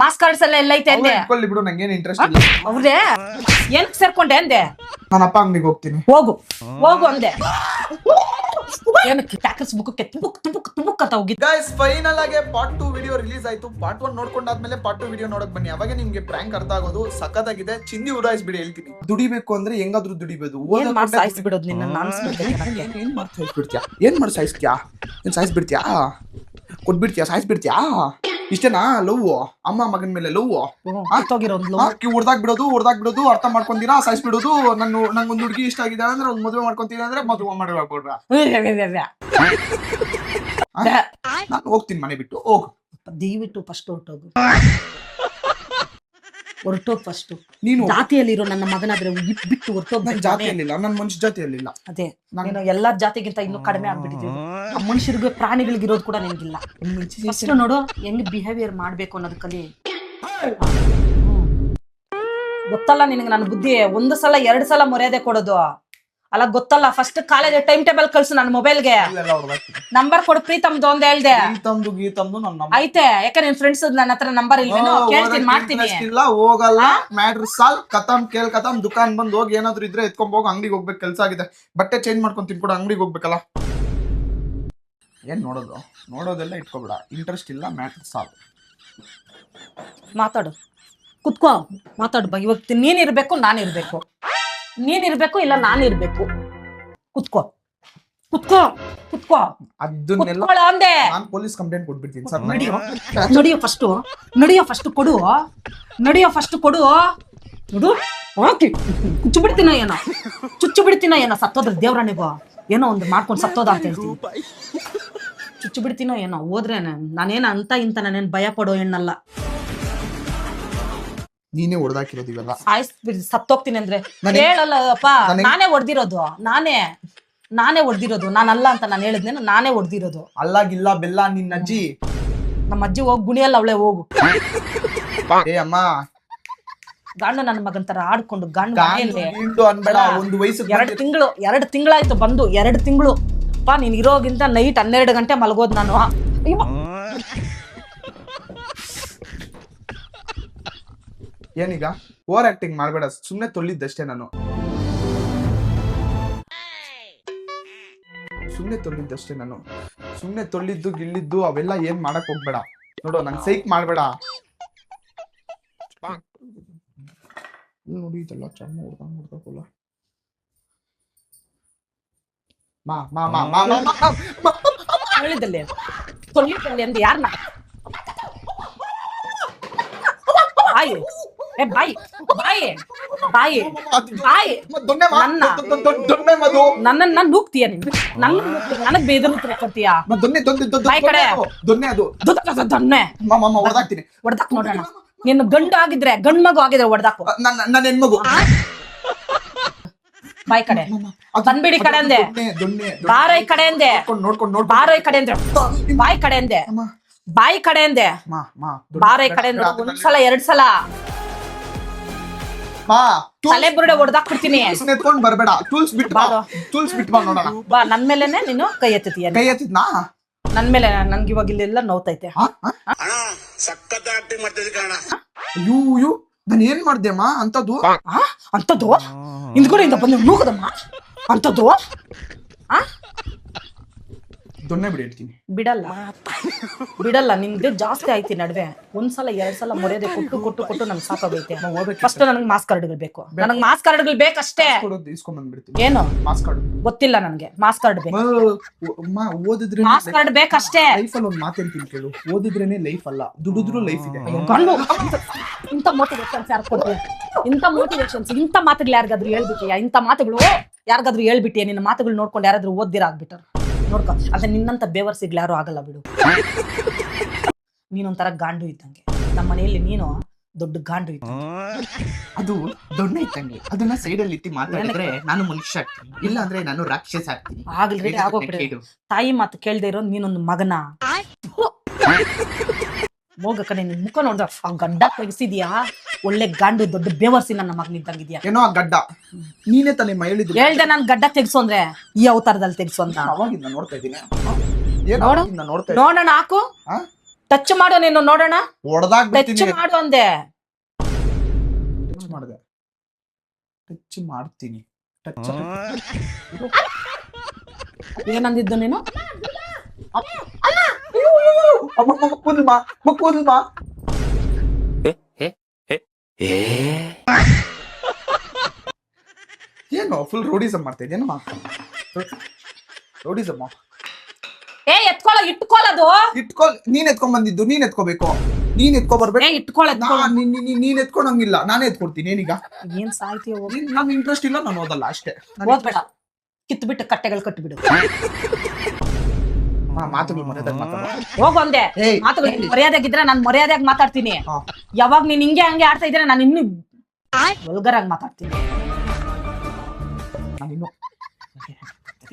Mass cards ಎಲ್ಲ ಎಲ್ಲೈತೆ ಅಂದೆ. ಇಟ್ಕೊಳ್ಳಿ ಬಿಡು, ನಂಗೇನು ಇಂಟ್ರೆಸ್ಟ್ ಇಲ್ಲ. ಅವ್ರೇ ಏನಕ್ ಸೇರ್ಕೊಂಡೆ ಅಂದೆ. ನಾನು ಅಪ್ಪ ಅಂಗಡಿಗೆ ಹೋಗ್ತೀನಿ. ಹೋಗು ಹೋಗು ಅಂದೆ. ಏನಕ್ಕೆ ಟ್ಯಾಕಲ್ಸ್ ಬುಕ್ ತುಂಬುಕ್ ಅಂತ ಹೋಗಿದ್ದೆ. ಗೈಸ್ ಫೈನಲ್ ಆಗಿ ಪಾರ್ಟ್ 2 ವಿಡಿಯೋ ರಿಲೀಸ್ ಆಯ್ತು. ಪಾರ್ಟ್ 1 ನೋಡ್ಕೊಂಡಾದ್ಮೇಲೆ ಪಾರ್ಟ್ 2 ವಿಡಿಯೋ ನೋಡಕ್ ಬನ್ನಿ. ಅವಾಗ ನಿಮ್ಗೆ ಪ್ರಾಂಕ್ ಅರ್ಥ ಆಗೋದು. ಸಖತ್ತಾಗಿದೆ. ಚಿಂದಿ ಉಡಾಯಿಸ್ಬಿಡಿ ಹೇಳ್ತೀನಿ. ದುಡಿಬೇಕು ಅಂದ್ರೆ ಹೆಂಗಾದ್ರೂ ದುಡಿಬಹುದು. ಏನ್ ಮಾಡಿ ಸಾಯಿಸ್ಬಿಡೋದು ನಿನ್ನ. ಏನ್ ಮಾಡಿ ಸಾಯಿಸ್ಬಿಡ್ತೀಯಾ? ಏನ್ ಮಾಡಿ ಸಾಯಿಸ್ತೀಯಾ? ಏನ್ ಸಾಯಿಸ್ಬಿಡ್ತೀಯಾ? ಕೊಟ್ಬಿಡ್ತೀಯಾ? ಸಾಯಿಸ್ಬಿಡ್ತೀಯಾ? ಇಷ್ಟೇನಾ ಲವ್? ಅಮ್ಮ ಮಗನ ಮೇಲೆ ಲವ್ ಹೊಡ್ದಾಕ್ ಬಿಡೋದು ಅರ್ಥ ಮಾಡ್ಕೊಂತೀರಾ? ಸಾಯಿಸ್ಬಿಡೋದು. ನಂಗೊಂದು ಹುಡುಗಿ ಇಷ್ಟ ಆಗಿದೆ ಅಂದ್ರೆ ಒಂದು ಮದುವೆ ಮಾಡ್ಕೊಂತೀನಿ ಅಂದ್ರೆ ಮದುವೆ ಮಾಡ್ಕೊಡ್ರ. ನಾನು ಹೋಗ್ತೀನಿ ಮನೆ ಬಿಟ್ಟು. ಹೋಗು ದಯವಿಟ್ಟು ಫಸ್ಟ್ ಹೊರಟೋಗ್ ಫಸ್ಟ್. ನೀನು ಜಾತಿಯಲ್ಲಿರೋ ನನ್ನ ಮಗನಾದ್ರೆ ಬಿಟ್ಟು ಹೊರಟೋಗ್. ನನ್ ಜಾತಿಯಲ್ಲಿಲ್ಲ, ನನ್ ಮನುಷ್ಯ ಜಾತಿಯಲ್ಲಿಲ್ಲ. ಅದೇ ನಾನು ಎಲ್ಲಾ ಜಾತಿಗಿಂತ ಇನ್ನೂ ಕಡಿಮೆ ಆಗ್ಬಿಟ್ಟಿದ್ದೀವಿ. ಮನುಷ್ಯರಿಗೆ ಪ್ರಾಣಿಗಳಿಗಿರೋದು ಕೂಡ ನಿನ್ಗಿಲ್ಲ. ಫಸ್ಟ್ ನೋಡು ಹೆಂಗ್ ಬಿಹೇವಿಯರ್ ಮಾಡ್ಬೇಕು ಅನ್ನೋದು ಕಲಿ. ಗೊತ್ತಲ್ಲ ನಿನಗೆ ನನ್ನ ಬುದ್ಧಿ. ಒಂದು ಸಲ 2 ಸಲ ಮರ್ಯಾದೆ ಕೊಡೋದು ಅಲ್ಲ, ಗೊತ್ತಲ್ಲ. ಫಸ್ಟ್ ಕಾಲೇಜ್ ಟೈಮ್ ಟೇಬಲ್ ಕಳ್ಸು ನನ್ನ ಮೊಬೈಲ್ಗೆ. ನಂಬರ್ ಕೊಡು ಪ್ರೀತಮ್ದು ಅಂತ ಹೇಳ್ದೆ. ಐತೆ ಯಾಕೆ ನಿನ್ ಫ್ರೆಂಡ್ಸ್ ನನ್ನ ಹತ್ರ ನಂಬರ್ ಇಲ್ವೇನೋ ಕೇಳ್ತೀನಿ, ಮಾಡ್ತೀನಿ. ಹೋಗಲ್ಲ ಮ್ಯಾಟ್ರ್ ಸಾಲ್ ಕತಮ್ ಕೇಳ್ ಕತಮ್. ದುಕಾನ್ ಬಂದ್ ಹೋಗಿ ಏನಾದ್ರು ಇದ್ರೆ ಎತ್ಕೊಂಡ್ ಹೋಗಿ ಅಂಗಡಿಗೆ ಹೋಗ್ಬೇಕು. ಕೆಲ್ಸ ಆಗಿದೆ. ಬಟ್ಟೆ ಚೇಂಜ್ ಮಾಡ್ಕೊಂಡ್ ತಿನ್ಕೊಡ. ಅಂಗಡಿಗೆ ಹೋಗ್ಬೇಕಲ್ಲ. ಏನ್ ನೋಡೋದೆಲ್ಲ ಇಟ್ಕೋಬೇಡ. ಇಂಟ್ರೆಸ್ಟ್ ಇಲ್ಲ. ಮ್ಯಾಟ್ರ್ ಸಾಲ್ ಮಾತಾಡು. ಕುತ್ಕೋ ಮಾತಾಡು. ಇವಾಗ ನೀನಿರ್ಬೇಕು ನಾನಿರ್ಬೇಕು. ನೀನಿರ್ಬೇಕು ಇಲ್ಲ ನಾನಿರ್ಬೇಕು. ಕುತ್ಕೋ ಕುತ್ಕೋ ಕುತ್ಕೋ. ಅದನ್ನೆಲ್ಲ ಅಂದೆ. ನಾನು ಪೊಲೀಸ್ ಕಂಪ್ಲೇಂಟ್ ಕೊಟ್ಬಿಡ್ತೀನಿ ಸರ್. ನಡಿಯೋ ಫಸ್ಟ್ ಕೊಡು. ನೋಡು ಓಕೆ. ಚುಚ್ಚು ಬಿಡ್ತೀನೋ ಏನೋ ಸತ್ತೋದ್ರ ದೇವ್ರನಿಗೋ ಏನೋ ಒಂದು ಮಾಡ್ಕೊಂಡು ಸತ್ತೋದ ಅಂತ ಹೇಳ್ತೀನಿ. ಚುಚ್ಚು ಬಿಡ್ತೀನೋ ಏನೋ. ಹೋದ್ರೇನೆ ನಾನೇನ ಅಂತ ಇಂತ ನಾನೇನ್ ಭಯ ಪಡೋ ಹೆಣ್ಣಲ್ಲ. ನೀನೇ ಹೊಡೆದಾಕಿರೋದು ಇವೆಲ್ಲ. ಸತ್ತೋಗ್ತೀನಿ ಅಂದ್ರೆ ಹೇಳಲ್ಲಪ್ಪ. ನಾನೇ ಹೊಡ್ದಿರೋದು. ನಾನೇ ಹೊಡ್ದಿರೋದು. ನಾನಲ್ಲ ಅಂತ ನಾನು ಹೇಳಿದ್ನೇನು. ನಾನೇ ಹೊಡ್ದಿರೋದು. ಅಲ್ಲಾಗಿಲ್ಲ ಬೆಲ್ಲ ನಿನ್ನ ಅಜ್ಜಿ. ನಮ್ಮ ಅಜ್ಜಿ ಹೋಗಿ ಗುಣಿಯಲ್ಲ ಅವಳೆ. ಹೋಗು. ಏ ಅಮ್ಮ ಗಂಡು ನನ್ನ ಮಗನ್ ತರ ಆಡ್ಕೊಂಡು ಗಂಡು ಅನ್ಬೇಡ. ಒಂದು ವಯಸ್ಸು 2 ತಿಂಗಳಾಯ್ತು ಬಂದು. 2 ತಿಂಗಳು ಪಾ. ನೀನ್ ಇರೋಗಿಂತ ನೈಟ್ 12 ಗಂಟೆ ಮಲಗೋದ್ ನಾನು. ಏನೀಗ ಓವರ್ ಆಕ್ಟಿಂಗ್ ಮಾಡ್ಬೇಡ. ಸುಮ್ನೆ ತೊಳ್ಳಿದ್ದಷ್ಟೇ ನಾನು. ಸುಮ್ನೆ ತೊಳ್ಳಿದ್ದು ಗಿಳ್ಳಿದ್ದು ಅವೆಲ್ಲ ಏನ್ ಮಾಡಕ್ ಹೋಗ್ಬೇಡ. ನೋಡು ನಂಗೆ ಸೈಕ್ ಮಾಡ್ಬೇಡ. ನೋಡಿ ಇದೆಲ್ಲ ಚರ್ಮ ಹೊಡ್ಕೊಂಡ್ಬಿಡ್ತಲ್ಲ. ಹೇಳಿದಲ್ಲಿ ತೊಳ್ಳಿದಲ್ಲಿ ಅಂದ್ ಯಾರನ್ನ? ನನ್ನನ್ನ ನೂಗ್ತೀಯ ನೀನು. ನನಗ್ ಬೇದರ್ ಕೊಡ್ತೀಯಾ? ಹೊಡ್ದಾಕ್ ನೋಡೋಣ. ನೀನು ಗಂಡು ಆಗಿದ್ರೆ ಗಂಡ್ ಮಗು ಆಗಿದ್ರೆ ಹೊಡ್ದಾಕು. ನನ್ನ ಹೆಣ್ಮಗು. ಬಾಯ್ ಕಡೆ ಬಂದ್ಬಿಡಿ. ಕಡೆ ಅಂದೆ. ಬಾರೈ ಕಡೆ ಅಂದೆ. ಬಾರೈ ಕಡೆ ಅಂದ್ರೆ ಬಾಯ್ ಕಡೆ ಅಂದೆ. ಬಾಯಿ ಕಡೆ ಅಂದೆ. ಬಾರೈ ಕಡೆ ಅಂದ್ರೆ 1 ಸಲ 2 ಸಲ ತಲೆ ಬುರುಡೆ ಹೊಡೆದಾಕ್ಬಿಡ್ತೀನಿ. ಬರ್ಬೇಡ. ಟೂಲ್ಸ್ ಬಿಟ್ಟು ಬಾ ನೋಡೋಣ. ಬಾ ನನ್ ಮೇಲೆನೆ ನೀನು ಕೈ ಎತ್ತಿದೀಯ. ನನ್ ಮೇಲೆ ನನ್ಗೆ ಇವಾಗ ಇಲ್ಲೆಲ್ಲ ನೋವ್ತೈತೆ. ಅಯ್ಯೋ ನಾನು ಏನ್ ಮಾಡ್ದೆಮ್ಮ ಅಂತದ್ದು? ಹಿಂದ್ಗಡೆಯಿಂದ ಬಂದು ನೂಕದಮ್ಮ ಅಂತದ್ದು. ದೊಣ್ಣೆ ಬಿಡಿ ಹೇಳ್ತೀನಿ. ಬಿಡಲ್ಲ. ನಿಮ್ಗೆ ಜಾಸ್ತಿ ಆಯ್ತಿ ನಡುವೆ. 1 ಸಲ 2 ಸಲ ಮರ್ಯಾದೆ ಕೊಟ್ಟು ನನ್ಗೆ ಸಾಕಾಗೈತೆ. ಫಸ್ಟ್ ನನಗೆ ಮಾಸ್ ಕಾರ್ಡ್ಗಳು ಬೇಕು. ನನಗೆ ಮಾಸ್ ಕಾರ್ಡ್ಗಳು ಬೇಕಷ್ಟೇ. ಏನು ಮಾಸ್ ಕಾರ್ಡ್ ಗೊತ್ತಿಲ್ಲ ನನಗೆ. ಮಾಸ್ ಕಾರ್ಡ್ ಬೇಕು. ಓದಿದ್ರೆ ಮಾಸ್ ಕಾರ್ಡ್ ಬೇಕಷ್ಟೇ. ಲೈಫಲ್ಲಿ ಒಂದು ಮಾತು ಹೇಳ್ತೀನಿ ಕೇಳು. ಓದಿದ್ರೇನೆ ಲೈಫ್ ಅಲ್ಲ, ದುಡಿದ್ರು ಲೈಫ್ ಇದೆ. ಇಂಥ ಮೋಟಿವೇಶನ್ಸ್ ಯಾರು ಕೊಡ್ತೀಯ? ಇಂಥ ಮಾತುಗಳು ಯಾರಿಗಾದ್ರು ಹೇಳ್ಬಿಟ್ಟಿಯಾ? ಇಂಥ ಮಾತುಗಳು ಯಾರಿಗಾದ್ರು ಹೇಳ್ಬಿಟ್ಟಿಯಾ? ನಿನ್ನ ಮಾತುಗಳು ನೋಡ್ಕೊಂಡು ಯಾರಾದ್ರೂ ಓದ್ದಿರಾಗ್ಬಿಟ್ಟಾರ ನೋಡ್ಕೊ. ಅದೇ ನಿನ್ನಂತ ಬೇವರ್ಸಿಗ್ಲು ಯಾರು ಆಗಲ್ಲ ಬಿಡು. ನೀನೊಂಥರ ಗಾಂಡು ಇದ್ದಂಗೆ. ನಮ್ಮ ಮನೆಯಲ್ಲಿ ನೀನು ದೊಡ್ಡ ಗಾಂಡು ಇದ್ದಂಗೆ. ಅದು ದೊಣ್ಣೆ ಇದ್ದಂಗೆ. ಅದನ್ನ ಸೈಡಲ್ಲಿ ಇಟ್ಟು ಮಾತಾಡಿದ್ರೆ ನಾನು ಮನುಷ್ಯ ಆಗ್ತೀನಿ, ಇಲ್ಲ ಅಂದ್ರೆ ನಾನು ರಾಕ್ಷಸ ಆಗ್ತೀನಿ. ಆಗ್ಲಿ ಆಗೋಗ್ಬಿಡು. ತಾಯಿ ಮಾತು ಕೇಳ್ದೆ ಇರೋ ನೀನೊಂದು ಮಗನ. ಹೋಗ ಕಡೆ ನಿನ್ ಮುಖ ನೋಡ್ದ ಆ ಗಡ್ಡ ತೆಗಿಸಿದ್ಯಾ? ಒಳ್ಳೆ ಗಂಡು ದೊಡ್ಡ ಬೇವರ್ಸಿ ನನ್ನ ಮಗನಿದ್ದಂಗಿದ್ಯಾ? ಏನೋ ಆ ಗಡ್ಡ ನೀನೇ ತಾನೇ ಹೇಳಿದ್ರು. ಹೇಳ್ದೆ ನಾನ್ ಗಡ್ಡ ತೆಗ್ಸು ಅಂದ್ರೆ ಈ ಅವತಾರದಲ್ಲಿ ತೆಗ್ಸು ಅಂತ. ಅವಾಗಿಂದ ನೋಡ್ತಾ ಇದ್ದೀನಿ. ನೋಡೋಣ. ಹಾಕು ಟಚ್ ಮಾಡು ನೀನು ನೋಡೋಣ. ಹೊಡೆದಾಗ್ಬಿಡ್ತೀನಿ. ಟಚ್ ಮಾಡು ಅಂದೆ. ಟಚ್ ಮಾಡಿದೆ, ಟಚ್ ಮಾಡ್ತೀನಿ. ಟಚ್ ಏನಂದಿದ್ದು ನೀನು? ಕೂದಲ್ಮಾ ಏನು ಫುಲ್ ರೋಡಿಸಮ್ ಮಾಡ್ತಾ ಇದ್ದೇನಮ್ಮ? ರೋಡಿಸಮ್ ಎತ್ಕೊಳ್ಳೋ, ಇಟ್ಕೊಳ್ಳೋದು. ನೀನ್ ಎತ್ಕೊಂಡ್ ಬಂದಿದ್ದು, ನೀನ್ ಎತ್ಕೋಬೇಕು, ನೀನ್ ಎತ್ಕೊ ಬರ್ಬೇಕು. ನೀನ್ ಎತ್ಕೊಂಡಂಗಿಲ್ಲ, ನಾನೇ ಎತ್ಕೊಡ್ತೀನಿ. ಏನೀಗ ಏನ್ ಸಾಯ್ತೀಯ? ನನ್ ಇಂಟ್ರೆಸ್ಟ್ ಇಲ್ಲ, ನಾನು ಓದಲ್ಲ ಅಷ್ಟೇ. ಓದ್ಬೇಡ, ಕಿತ್ಬಿಟ್ಟು ಕಟ್ಟೆಗಳು ಕಟ್ಬಿಡು. ಮಾತುಗಳು ಮರ್ಯಾದಾಗ ಮಾತಾಡೋ. ಹೋಗು ಅಂದೆ. ಮಾತುಗಳು ಮರ್ಯಾದಾಗಿದ್ರೆ ನಾನು ಮರ್ಯಾದಾಗ ಮಾತಾಡ್ತೀನಿ. ಯಾವಾಗ ನೀನ್ ಹಿಂಗೆ ಹಂಗೆ ಆಡ್ತಾ ಇದ್ರೆ ನಾನು ಇನ್ನು ವಲ್ಗರ್ ಆಗಿ ಮಾತಾಡ್ತೀನಿ.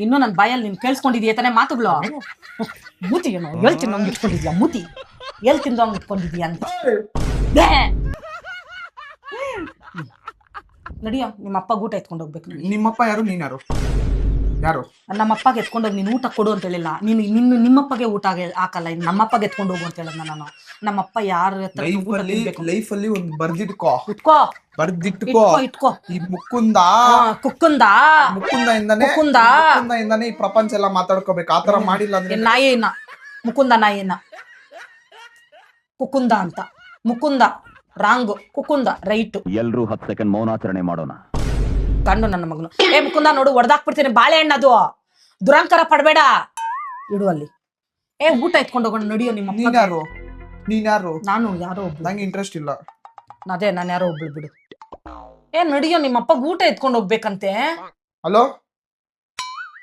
ಇನ್ನು ನನ್ನ ಬಾಯಲ್ಲಿ ನೀನ್ ಕೇಳಿಸ್ಕೊಂಡಿದೀಯ ತಾನೇ ಮಾತುಗಳು? ಮೂತಿ ಏನೋ ಹೇಳ್ತೀನಿ ನಮ್ಗೆ ಇಟ್ಕೊಂಡಿದ್ಯಾ? ಮೂತಿ ಎಲ್ ತಿಂದು ಹಂಗ್ ಇಟ್ಕೊಂಡಿದ್ಯಾ ಅಂತ ನಡಿಯ. ನಿಮ್ಮ ಅಪ್ಪ ಊಟ ಎತ್ಕೊಂಡು ಹೋಗ್ಬೇಕು. ನಿಮ್ಮಪ್ಪ ಯಾರು, ನೀನ್ ಯಾರು? ಯಾರು? ನಮ್ಮಪ್ಪಗೆ ಎತ್ಕೊಂಡೋಗಿ ನೀನು ಊಟ ಕೊಡು ಅಂತ ಹೇಳಿಲ್ಲ. ನೀನು ನಿಮ್ಮಪ್ಪಗೆ ಊಟ ಹಾಕಲ್ಲ, ನಮ್ಮಪ್ಪಗೆ ಎತ್ಕೊಂಡು ಹೋಗು ಅಂತ ಹೇಳದ್ ನಾನು. ನಮ್ಮಪ್ಪ ಯಾರ ಲೈಫ್ ಅಲ್ಲಿ ಒಂದು ಬರ್ದಿಟ್ಕೋ, ಇಟ್ಕೋ, ಬರ್ದಿಟ್ಕೋ. ಇಟ್ಕೋ. ಈ ಮುಕುಂದ ಇಂದಾನೆ ಈ ಪ್ರಪಂಚ ಎಲ್ಲ ಮಾತಾಡ್ಕೋಬೇಕು. ಆತರ ಮಾಡಿಲ್ಲ ಅಂದ್ರೆ ನಾಯಿನ ಮುಕುಂದ, ನಾಯಿನ ಕುಕುಂದ ಅಂತ. ಮುಕುಂದ ರಾಂಗು, ಕುಕುಂದ ರೈಟ್. ಎಲ್ರೂ 10 ಸೆಕೆಂಡ್ ಮೌನಾಚರಣೆ ಮಾಡೋಣ. ಗಂಡು ನನ್ನ ಮಗನು. ಮುಕುಂದ ನೋಡು, ಹೊಡೆದಾಕ್ಬಿಡ್ತೀನಿ ಬಾಳೆಹಣ್ಣು. ಅದು ದುರಂಕಾರ ಪಡ್ಬೇಡ, ಇಡು ಅಲ್ಲಿ. ಊಟ ಎತ್ಕೊಂಡು ಹೋಗೋಣ ನಡಿಯೋ. ನಿಮ್ಮ ನೀನ್ ಯಾರು? ನಾನು ಯಾರೋ ಒಬ್ಳು. ನಂಗೆ ಇಂಟ್ರೆಸ್ಟ್ ಇಲ್ಲ. ಅದೇ ನಾನು ಯಾರೋ ಒಬ್ಳು ಬಿಡು. ನಡಿಯೋ, ನಿಮ್ಮ ಅಪ್ಪಗೆ ಊಟ ಎತ್ಕೊಂಡು ಹೋಗ್ಬೇಕಂತೆ. ಹಲೋ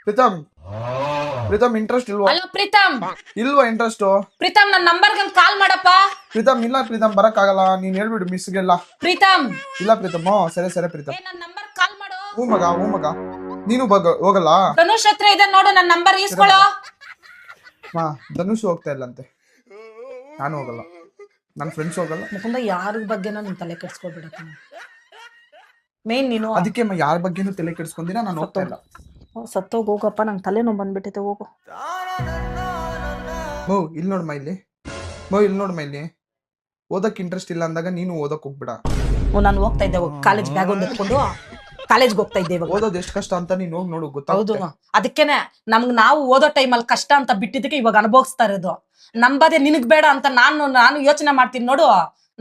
ಪ್ರೀತಮ್, ಇಂಟ್ರೆಸ್ಟ್ ಇಲ್ವಾ? ಹಲೋ ಪ್ರೀತಮ್. ಇಲ್ವಾ ಇಂಟ್ರೆಸ್ಟ್? ಪ್ರೀತಮ್, ನನ್ನ ನಂಬರ್ಗೆ ಕಾಲ್ ಮಾಡಪ್ಪ. ಪ್ರೀತಮ್ ಇಲ್ಲ, ಪ್ರೀತಮ್ ಬರಕ್ ಆಗಲ್ಲ. ನೀನ್ ಹೇಳ್ಬಿಡು ಮಿಸ್ಗೆಲ್ಲ. ಪ್ರೀತಮ್ ಇಲ್ಲ ಪ್ರೀತಮ್. ಸರಿ ಪ್ರೀತಮ್. ನನ್ನ ನಂಬರ್ ಕಾಲ್ ಮಾಡು. ಹೂ ಮಗ, ನೀನು ಹೋಗಲ್ಲ? ಧನುಷ್ ಹತ್ರ ಇದೆ ನೋಡು, ನನ್ನ ನಂಬರ್ ಇಸ್ಕೊಳ್ಳೋ. ಧನುಷ್ ಹೋಗ್ತಾ ಇಲ್ಲಂತೆ, ನಾನು ಹೋಗಲ್ಲ, ನನ್ನ ಫ್ರೆಂಡ್ಸ್ ಹೋಗಲ್ಲ. ಮುಕುಂದ ಯಾರ ಬಗ್ಗೆನೂ ನೀನ್ ತಲೆ ಕೆಡ್ಸ್ಕೊಬೇಡ. ಮೇನ್ ನೀನು ಅದಕ್ಕೆ ಯಾರ ಬಗ್ಗೆನೂ ತಲೆ ಕೆಡ್ಸ್ಕೊಂಡಿನ ನಾನು ಹೋಗ್ತಾ ಇಲ್ಲ. ಸತ್ತೋಗ್ ಹೋಗಪ್ಪ, ನಂಗೆ ತಲೆನೋವು ಬಂದ್ಬಿಟ್ಟೈತೆ. ಹೋಗು. ಇಲ್ಲಿ ನೋಡ್ಮ, ಇಲ್ಲಿ ಓದಕ್ ಇಂಟ್ರೆಸ್ಟ್ ಇಲ್ಲ ಅಂದಾಗ ನೀನು ಓದಕ್ ಹೋಗ್ಬಿಡ. ನಾನು ಹೋಗ್ತಾ ಇದ್ದೆ, ಕಾಲೇಜ್ ಬ್ಯಾಗ್ ಒಂದು ಎತ್ಕೊಂಡು ಕಾಲೇಜ್ಗೆ ಹೋಗ್ತಾ ಇದ್ದೆ. ಇವಾಗ ಓದೋದು ಎಷ್ಟು ಕಷ್ಟ ಅಂತ ನೀನ್ ಹೋಗಿ ನೋಡು, ಹೌದು. ಅದಕ್ಕೇನೆ ನಾವು ಓದೋ ಟೈಮಲ್ಲಿ ಕಷ್ಟ ಅಂತ ಬಿಟ್ಟಿದ್ದಕ್ಕೆ ಇವಾಗ ಅನುಭವಿಸ್ತಾ ಇರೋದು. ನಂಬದೇ ನಿನಗ್ ಬೇಡ ಅಂತ ನಾನು ಯೋಚನೆ ಮಾಡ್ತೀನಿ ನೋಡು.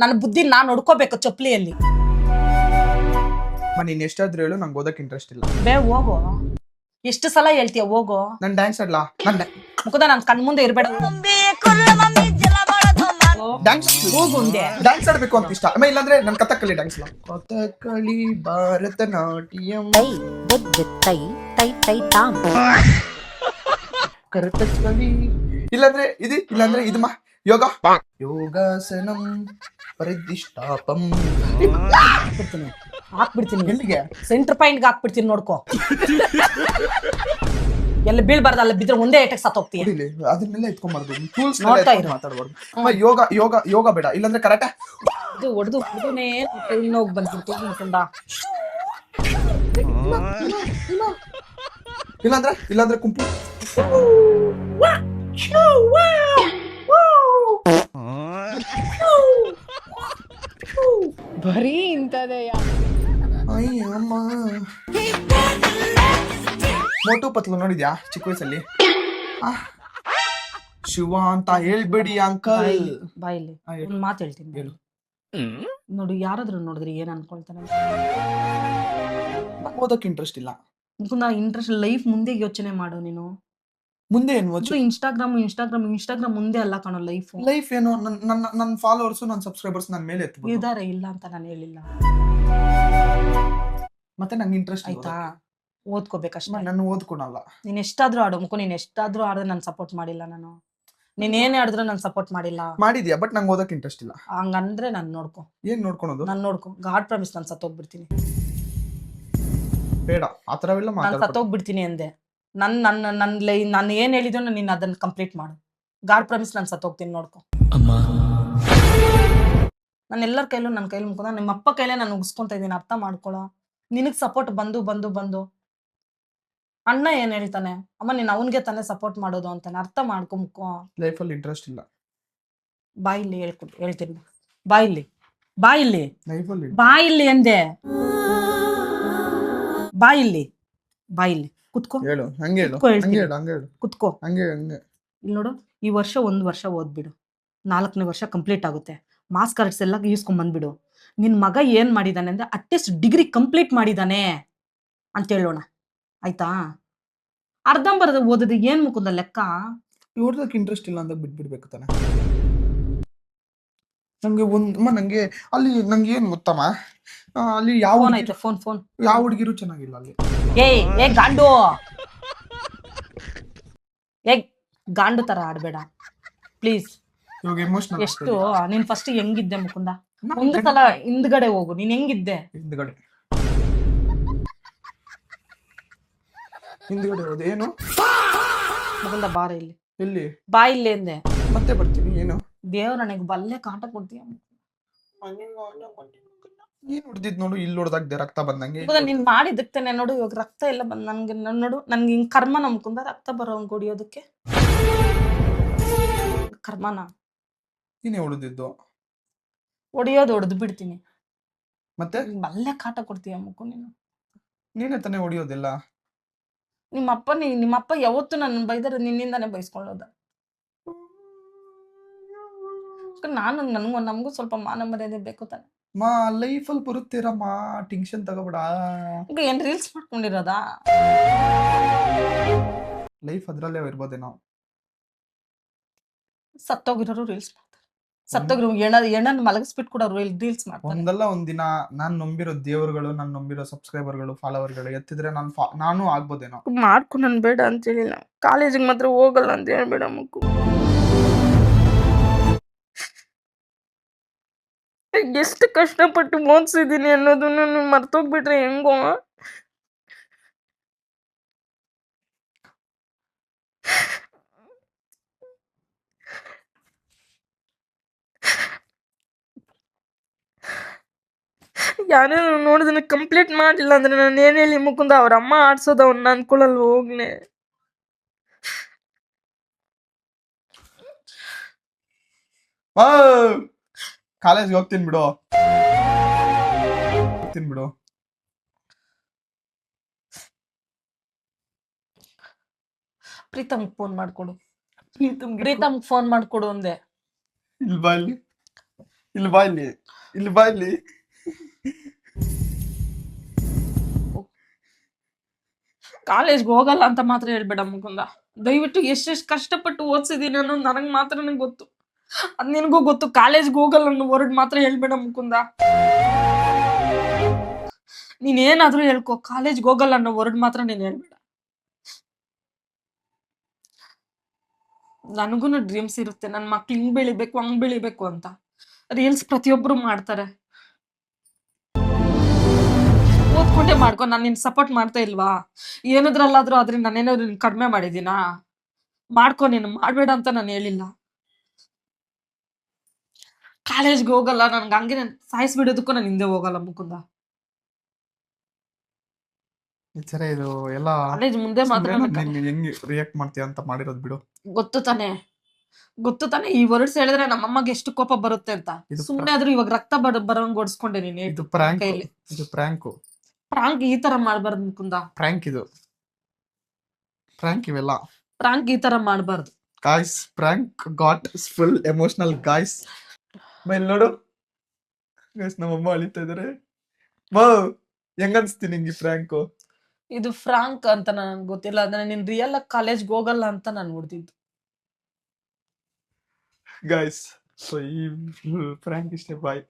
ನನ್ನ ಬುದ್ಧಿ ನಾನು ನೋಡ್ಕೋಬೇಕು ಚೊಪ್ಲಿಯಲ್ಲಿ. ನೀನ್ ಎಷ್ಟಾದ್ರೂ ಹೇಳು, ನಂಗೆ ಓದಕ್ ಇಂಟ್ರೆಸ್ಟ್ ಇಲ್ಲ. ಹೋಗು. ಎಷ್ಟು ಸಲ ಹೇಳ್ತೀಯ ಹೋಗು. ನನ್ ಡ್ಯಾನ್ಸ್ ಆಡ್ಲಾ? ಮುಕುಂದ ನನ್ ಕಣ್ ಮುಂದೆ ಇರ್ಬೇಡ. ಡ್ಯಾನ್ಸ್ ಆಡ್ಬೇಕು ಅಂತ ಇಷ್ಟ. ಇಲ್ಲಾಂದ್ರೆ ನನ್ ಕಥಕ್ಕಳಿ ಡ್ಯಾನ್ಸ್. ಕಥಕ್ಕಳಿ ಭರತನಾಟ್ಯಂ ಕರಕಳಿ. ಇಲ್ಲಾಂದ್ರೆ ಇದು ಯೋಗಾಸನಂ ಪರಿದಿಷ್ಟಾಪಂ. ಹಾಕ್ಬಿಡ್ತೀನಿ. ಎಲ್ಲಿಗೆ? ಸೆಂಟರ್ ಪಾಯಿಂಟ್ ಹಾಕ್ಬಿಡ್ತೀನಿ, ನೋಡ್ಕೋ. ಎಲ್ಲ ಬೀಳ್ಬಾರ್ದು, ಅಲ್ಲ ಬಿದ್ರೆ ಒಂದೇ ಏಟಕ್ಕೆ ಸತ್ತೋಗ್ತೀಯ. ಅದನ್ನೆಲ್ಲ ಎತ್ಕೊಂಡ್ಬಾರ್ದು, ಮಾತಾಡ್ಬಾರ್ದು. ಯೋಗ ಬೇಡ, ಇಲ್ಲಾಂದ್ರೆ ಕರಾಟೆ. ಹೊಡೆದು ಇನ್ನೋಗಿ ಬಂದ್ಬಿಡ್ತೀನಿ ಮುಕುಂದ. ಇಲ್ಲಾಂದ್ರೆ ಕುಂಪು. ಬರೀ ಇಂತದೆಯಾ? ಮೋಟು ಪತ್ಲು ನೋಡಿದ್ಯಾ ಚಿಕ್ಕ ವಯಸ್ಸಲ್ಲಿ? ಶಿವ ಅಂತ ಹೇಳ್ಬೇಡಿ ಅಂಕಲ್. ಬಾಯಲ್ಲಿ ಒಂದು ಮಾತು ಹೇಳ್ತೀನಿ ನೋಡು. ಯಾರಾದ್ರೂ ನೋಡಿದ್ರಿ ಏನ್ ಅನ್ಕೊಳ್ತಾನೆ? ಓದಕ್ ಇಂಟ್ರೆಸ್ಟ್ ಇಲ್ಲ. ಇಂಟ್ರೆಸ್ಟ್ ಲೈಫ್ ಮುಂದೆ ಯೋಚನೆ ಮಾಡು ನೀನು. ಮುಂದೆ ಏನು? ಇನ್ಸ್ಟಾಗ್ರಾಮ್ ಮುಂದೆ ಅಲ್ಲ ಕಾಣೋ ಲೈಫ್ ಏನು? ನನ್ನ ಫಾಲೋವರ್ಸ್, ನನ್ನ ಸಬ್ಸ್ಕ್ರೈಬರ್ಸ್ ನನ್ನ ಮೇಲೆ ಇದಾರೆ, ಇಲ್ಲ ಅಂತ ನಾನು ಹೇಳಿಲ್ಲ. ಮತ್ತೆ ನಂಗೆ ಇಂಟ್ರೆಸ್ಟ್ ಆಯ್ತಾ? ಓದ್ಕೋಬೇಕಷ್ಟೇ. ನಾನು ಓದ್ಕೊಳಲ್ಲ. ನೀನ್ ಎಷ್ಟಾದ್ರೂ ಆಡು ಮುಖ, ನೀನ್ ಎಷ್ಟಾದ್ರೂ ಆಡಿದ್ರೆ ನಾನು ಸಪೋರ್ಟ್ ಮಾಡಿಲ್ಲ. ನಾನು ನೀನ್ ಏನೇ ಆಡಿದ್ರು ನಾನು ಸಪೋರ್ಟ್ ಮಾಡಿಲ್ಲ. ಮಾಡಿದ್ಯಾ, ಬಟ್ ನಂಗೆ ಓದಕ್ ಇಂಟ್ರೆಸ್ಟ್ ಇಲ್ಲ. ಹಂಗಂದ್ರೆ ನಾನು ನೋಡ್ಕೊ. ಏನ್ ನೋಡ್ಕೊಳೋದು? ನಾನು ನೋಡ್ಕೊ. ಗಾಡ್ ಪ್ರಾಮಿಸ್, ನಾನು ಸತ್ತೋಗ್ಬಿಡ್ತೀನಿ. ಬೇಡ ಆತರವೆಲ್ಲ ನಾನು ಸತ್ತೋಗ್ಬಿಡ್ತೀನಿ ಅಂದೆ. ನಾನು ಏನ್ ಹೇಳಿದ್ರು ನೀನ್ ಅದನ್ನ ಕಂಪ್ಲೀಟ್ ಮಾಡು. ಗಾಡ್ ಪ್ರಾಮಿಸ್, ನಾನು ಸತ್ತೋಗ್ತೀನಿ, ನೋಡ್ಕೊ. ನಾನು ಎಲ್ಲರ ಕೈಲೂ ನನ್ನ ಕೈಲಿ ಮುಖ, ನಿಮ್ಮ ಅಪ್ಪ ಕೈಲೇ ನಾನು ಉಗಿಸ್ಕೊಂತ ಇದ್ದೀನಿ. ಅರ್ಥ ಮಾಡ್ಕೊಳ. ನಿನಗ್ ಸಪೋರ್ಟ್ ಬಂದು ಅಣ್ಣ ಏನ್ ಹೇಳ್ತಾನೆ, ಅಮ್ಮ ನೀನ್ ಅವನ್ಗೆ ತಾನೇ ಸಪೋರ್ಟ್ ಮಾಡೋದು ಅಂತಾನೆ. ಅರ್ಥ ಮಾಡ್ಕೊ ಮುಖ. ಲೈಫಲ್ಲಿ ಇಂಟ್ರೆಸ್ಟ್ ಇಲ್ಲ. ಬಾಯಿಲ್ಲಿ ಹೇಳ್ತೀನಿ ಬಾಯಿಲ್ಲಿ ಬಾಯಿಲ್ಲಿ ಲೈಫಲ್ಲಿ ಬಾಯಿಲ್ಲಿ ಅಂದೆ ಬಾಯಿಲ್ಲಿ ಬಾಯಿಲ್ಲಿ ಕುತ್ಕೋ ಹೇಳು, ಹಂಗೆ ಹೇಳು, ಕುತ್ಕೋ ಹೇಳ್ತೀನಿ. ಹಂಗೆ ಹೇಳು, ಹಂಗೆ ಹೇಳು, ಕುತ್ಕೋ ಹಂಗೆ ಹಂಗೆ. ಇಲ್ಲಿ ನೋಡು, ಈ ವರ್ಷ 1 ವರ್ಷ ಓದ್ಬಿಡು, 4ನೇ ವರ್ಷ ಕಂಪ್ಲೀಟ್ ಆಗುತ್ತೆ. ಮಾರ್ಕ್ಸ್ ಕಾರ್ಡ್ಸ್ ಎಲ್ಲ ಈಸ್ಕೊಂಡ್ ಬಂದ್ಬಿಡು. ನಿನ್ ಮಗ ಏನ್ ಮಾಡಿದಾನೆ ಅಂದ್ರೆ ಅಟ್ಲೀಸ್ಟ್ ಡಿಗ್ರಿ ಕಂಪ್ಲೀಟ್ ಮಾಡಿದಾನೆ ಅಂತ ಹೇಳೋಣ, ಆಯ್ತಾ? ಅರ್ಧಂಬರ್ಧ ಓದೋದು ಏನ್ ಮುಕುಂದ ಲೆಕ್ಕ? ಇವ್ರದಕ್ಕೆ ಇಂಟ್ರೆಸ್ಟ್ ಇಲ್ಲ ಅಂದಾಗ ಬಿಟ್ಬಿಡ್ಬೇಕು ತಾನೆ. ನಂಗೆ ಅಲ್ಲಿ ನಂಗೆ ಏನ್ ಗೊತ್ತಮ್ಮ, ಅಲ್ಲಿ ಫೋನ್ ಐತೆ, ಫೋನ್ ಯಾವ ಹುಡುಗಿರು ಚೆನ್ನಾಗಿಲ್ಲ ಅಲ್ಲಿ. ಏ ಗಾಂಡು, ಏ ಗಾಂಡು ತರ ಆಡ್ಬೇಡ ಪ್ಲೀಸ್. ಇವಾಗ ಎಮೋಷನಲ್ ಎಷ್ಟು ನೀನ್ ಫಸ್ಟ್ ಹೆಂಗಿದ್ದೆ ಮುಕುಂದ? ಒಂದು ಸಲ ಹಿಂದ್ಗಡೆ ಹೋಗು, ನೀನ್ ಹೆಂಗಿದ್ದೆ? ಹಿಂದ್ಗಡೆ ಹಿಂದ್ಗಡೆ ಹೋದೆ. ಏನು ಮುಕುಂದ ಬಾರ ಇಲ್ಲಿ, ಎಲ್ಲಿ? ಬಾ ಇಲ್ಲಿ ಅಂದೆ. ಮತ್ತೆ ಬರ್ತೀನಿ. ಏನು ದೇವ್ರ ನನಗೆ ಬಲ್ಲೆ ಕಾಟ ಕೊಡ್ತೀಯ. ಏನ್ ಹೊಡ್ದಿದ್ ನೋಡು, ಇಲ್ಲಿ ಹೊಡ್ದಾಗ್ದೆ ರಕ್ತ ಬಂದಂಗೆ. ಮುಕುಂದ ನೀನ್ ಮಾಡಿದ್ದಕ್ತಾನೆ ನೋಡು, ಇವಾಗ ರಕ್ತ ಎಲ್ಲ ಬಂದ್ ನನ್ಗೆ ನೋಡು, ನನ್ಗೆ ಹಿಂಗ್ ಕರ್ಮನ ಮುಕುಂದ ರಕ್ತ ಬರೋಂಗ್ ಹೊಡಿಯೋದಕ್ಕೆ. ಕರ್ಮನ ನೀನೇ ಹೊಡೆದಿದ್ದು. ಹೊಡಿಯೋದು ಹೊಡೆದು ಬಿಡ್ತೀನಿ. ಮತ್ತೆ ಬಲ್ಲೆ ಕಾಟ ಕೊಡ್ತೀಯ ಮುಕ್ಕು ನೀನು. ನೀನೇ ತಾನೇ ಹೊಡಿಯೋದಿಲ್ಲ. ನಿಮ್ಮಪ್ಪ ಯಾವತ್ತು ನನ್ನ ಬೈದರೆ ನಿನ್ನಿಂದಾನೆ ಬೈಸ್ಕೊಳ್ಳೋದ. ನಮಗೂ ಸ್ವಲ್ಪ ಮಾನ ಮರ್ಯಾದೆ ಬೇಕು ತಾನೆ. ಲೈಫಲ್ಲಿ ಬರುತ್ತೀರಮ್ಮ, ಟೆನ್ಷನ್ ತಗೋಬೇಡ. ಈಗ ಏನ್ ರೀಲ್ಸ್ ಮಾಡ್ಕೊಂಡಿರೋದಾ? ಲೈಫ್ ಅದ್ರಲ್ಲೇ ಇರ್ಬೋದೇನೋ. ಸತ್ತೋಗಿರೋರು ರೀಲ್ಸ್ ಮಾಡ್ತಾರೆ, ಸತ್ತೋಗಿರೋ ಎಣ್ಣನ್ ಮಲಗಿಸ್ಬಿಟ್ಟು ಕೂಡ ರೀಲ್ಸ್ ಮಾಡ್ತಾರೆ. ಒಂದಲ್ಲ ಒಂದಿನ ನಾನ್ ನಂಬಿರೋ ದೇವರುಗಳು, ನಾನ್ ನಂಬಿರೋ ಸಬ್ಸ್ಕ್ರೈಬರ್ಗಳು, ಫಾಲೋವರ್ಗಳು ಎತ್ತಿದ್ರೆ ನಾನು ಆಗ್ಬೋದೇನೋ. ಮಾಡ್ಕೊಂಡು ನನ್ ಬೇಡ ಅಂತ ಹೇಳಿಲ್ಲ, ಕಾಲೇಜಿಗೆ ಮಾತ್ರ ಹೋಗಲ್ಲ ಅಂತ ಹೇಳ್ಬೇಡ ಮುಕ್ಕು. ಎಷ್ಟು ಕಷ್ಟಪಟ್ಟು ಓದಿಸಿದೀನಿ ಅನ್ನೋದನ್ನ ಮರ್ತೋಗ್ಬಿಟ್ರೆ ಹೆಂಗೋ? ಯಾರೇನು ನೋಡಿದ್ರೆ ಕಂಪ್ಲೀಟ್ ಮಾಡಿಲ್ಲ ಅಂದ್ರೆ ನಾನು ಏನ್ ಹೇಳಿ ಮುಕುಂದ? ಅವ್ರ ಅಮ್ಮ ಆಡ್ಸೋದು ಅವ್ನ ಅನ್ಕೊಳ್ಳಲ್ಲ ಹೋಗ್ನೆ. ಕಾಲೇಜ್ಗೆ ಹೋಗ್ತೀನಿ ಬಿಡು. ಪ್ರೀತಮ್ ಫೋನ್ ಮಾಡ್ಕೊಡು, ಪ್ರೀತಮ್ ಫೋನ್ ಮಾಡ್ಕೊಡು ಅಂದೆ. ಇಲ್ಲಿ ಬಾ ಇಲ್ಲಿ. ಕಾಲೇಜ್ಗೆ ಹೋಗಲ್ಲ ಅಂತ ಮಾತ್ರ ಹೇಳ್ಬೇಡ ಮುಕುಂದ, ದಯವಿಟ್ಟು ಎಷ್ಟೆಷ್ಟು ಕಷ್ಟಪಟ್ಟು ಓದಿಸಿದೀನಿ ಅನ್ನೋದು ನನಗೆ ಮಾತ್ರ ಗೊತ್ತು, ಅದ್ ನಿನಗೂ ಗೊತ್ತು. ಕಾಲೇಜ್ಗೆ ಹೋಗಲ್ಲ ಅನ್ನೋ ವರ್ಡ್ ಮಾತ್ರ ಹೇಳ್ಬೇಡ ಮುಕುಂದ. ನೀನೇನಾದ್ರೂ ಹೇಳ್ಕೊ, ಕಾಲೇಜ್ಗೆ ಹೋಗಲ್ಲ ಅನ್ನೋ ವರ್ಡ್ ಮಾತ್ರ ನೀನ್ ಹೇಳ್ಬೇಡ. ನನಗೂನು ಡ್ರೀಮ್ಸ್ ಇರುತ್ತೆ, ನನ್ನ ಮಕ್ಳು ಹಿಂಗ್ ಬೆಳಿಬೇಕು ಹಂಗ್ ಬೆಳಿಬೇಕು ಅಂತ. ರೀಲ್ಸ್ ಪ್ರತಿಯೊಬ್ರು ಮಾಡ್ತಾರೆ, ಓದ್ಕೊಂಡೆ ಮಾಡ್ಕೊ. ನಾನು ನಿನ್ ಸಪೋರ್ಟ್ ಮಾಡ್ತಾ ಇಲ್ವಾ? ಏನಾದ್ರಲ್ಲಾದ್ರೂ ಆದ್ರೆ ನಾನೇನಾದ್ರು ಕಡಿಮೆ ಮಾಡಿದೀನಾ? ಮಾಡ್ಕೊ, ನೀನು ಮಾಡ್ಬೇಡ ಅಂತ ನಾನು ಹೇಳಿಲ್ಲ. ಕಾಲೇಜ್ಗೆ ಹೋಗಲ್ಲ ನನ್ಗೆ, ಹಂಗೆ ಸಾಯಿಸ್ಬಿಡೋದಕ್ಕೂ ನಾನು ಹಿಂದೆ ಹೋಗಲ್ಲ ಮುಕುಂದ. ಇದು ಎಲ್ಲ ಕಾಲೇಜ್ ಮುಂದೆ ಮಾತ್ರ ಹೆಂಗೆ ರಿಯಾಕ್ಟ್ ಮಾಡ್ತೀಯ ಅಂತ ಮಾಡಿರೋದು ಬಿಡು. ಗೊತ್ತು ತಾನೆ ಈ ವರ್ಡ್ಸ್ ಹೇಳಿದ್ರೆ ನಮ್ಮಮ್ಮಗೆ ಎಷ್ಟು ಕೋಪ ಬರುತ್ತೆ ಅಂತ. ಸುಮ್ನೆ ಆದ್ರೂ ಇವಾಗ ರಕ್ತ ಬರೋಂಗ್ ಓಡಿಸ್ಕೊಂಡೆ ನೀನು. ಇದು ಪ್ರಾಂಕ್ ಈ ತರ ಮಾಡ್ಬಾರ್ದು ಮುಕುಂದ. ಪ್ರಾಂಕ್ ಇವೆಲ್ಲ ಪ್ರಾಂಕ್ ಈ ತರ ಮಾಡ್ಬಾರ್ದು guys. Prank got full emotional guys. ಮೇಲೆ ನೋಡು ಗಾಯ್ಸ್, ನಮ್ಮಮ್ಮ ಅಳಿತಾ ಇದಾರೆ. ಹೆಂಗನ್ಸ್ತೀನಿ ನಿಂಗೆ ಪ್ರಾಂಕು? ಇದು ಫ್ರಾಂಕ್ ಅಂತ ನನಗೆ ಗೊತ್ತಿಲ್ಲ, ಅದನ್ನ ನೀನ್ ರಿಯಲ್ ಆಗಿ ಕಾಲೇಜ್ಗೆ ಹೋಗಲ್ಲ ಅಂತ ನಾನು ನೋಡ್ತಿದ್ದು ಗಾಯ್ಸ್. ಸೊ ಈ ಪ್ರಾಂಕ್ ಇಷ್ಟೇ, ಬಾಯ್.